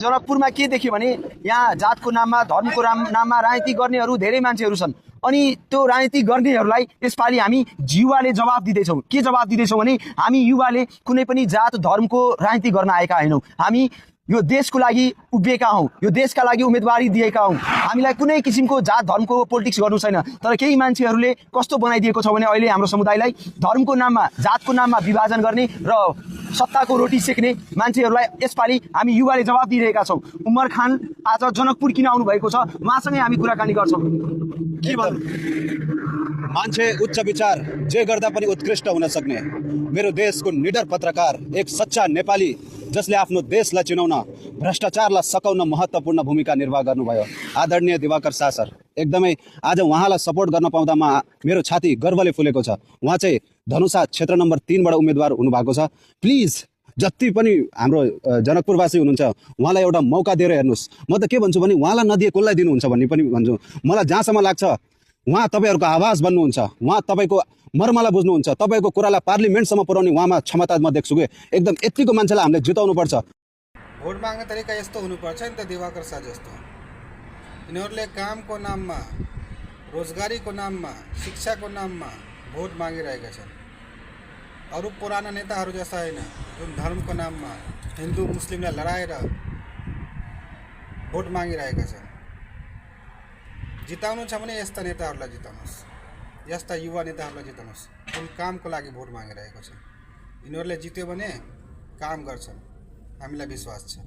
जनकपुरमा के देख्यो भने यहाँ जातको नाममा धर्मको नाममा राजनीति गर्नेहरू धेरै मान्छेहरू छन्। अनि त्यो राजनीति गर्नेहरूलाई यसपालि हामी युवाले जवाब दिँदैछौँ। के जवाब दिँदैछौँ भने हामी युवाले कुनै पनि जात धर्मको राजनीति गर्न आएका होइनौँ। हामी यो देशको लागि उभिएका हौँ, यो देशका लागि उम्मेदवारी दिएका हौँ। हामीलाई कुनै किसिमको जात धर्मको पोलिटिक्स गर्नु छैन। तर केही मान्छेहरूले कस्तो बनाइदिएको छ भने अहिले हाम्रो समुदायलाई धर्मको नाममा जातको नाममा विभाजन गर्ने र सत्ताको रोटी सेक्ने मान्छेहरूलाई यसपालि हामी युवाले जवाब दिइरहेका छौँ। उमर खान आज जनकपुर किन आउनु भएको छ, उहाँसँगै हामी कुराकानी गर्छौँ। के भन्नु? मान्छे उच्च विचार जे गर्दा पनि उत्कृष्ट हुन सक्ने मेरो देशको निडर पत्रकार, एक सच्चा नेपाली जसले आफ्नो देशलाई चिनाउन भ्रष्टाचारलाई सकाउन महत्त्वपूर्ण भूमिका निर्वाह गर्नुभयो आदरणीय दिवाकर शाह सर। एकदमै आज उहाँलाई सपोर्ट गर्न पाउँदामा मेरो छाती गर्वले फुलेको छ। उहाँ चाहिँ धनुषा क्षेत्र नम्बर 3 बाट उम्मेदवार हुनुभएको छ। प्लिज जति पनि हाम्रो जनकपुरवासी हुनुहुन्छ उहाँलाई एउटा मौका दिएर हेर्नुहोस्। म त के भन्छु भने उहाँलाई नदिए कसलाई दिनुहुन्छ भन्ने पनि भन्छु। मलाई जहाँसम्म लाग्छ उहाँ तपाईँहरूको आवाज बन्नुहुन्छ, उहाँ तपाईँको मर्मलाई बुझ्नुहुन्छ, तपाईँको कुरालाई पार्लिमेन्टसम्म पुर्याउने उहाँमा क्षमता म देख्छु कि एकदम यतिको मान्छेलाई हामीले जिताउनुपर्छ। भोट माग्ने तरिका यस्तो हुनुपर्छ नि त दिवाकर शाह जस्तो। यिनीहरूले कामको नाममा, रोजगारीको नाममा, शिक्षाको नाममा भोट मागिरहेका छन्। अरू पुराना नेताहरू जस्ता होइन जुन धर्मको नाममा हिन्दू मुस्लिमलाई लडाएर भोट मागिरहेका छन्। जिताउनु छ भने यस्ता नेताहरूलाई जिताउनुहोस्, यस्ता युवा नेताहरूलाई जिताउनुहोस् जुन कामको लागि भोट मागिरहेको छ। यिनीहरूले जित्यो भने काम गर्छन्, हामीलाई विश्वास छ।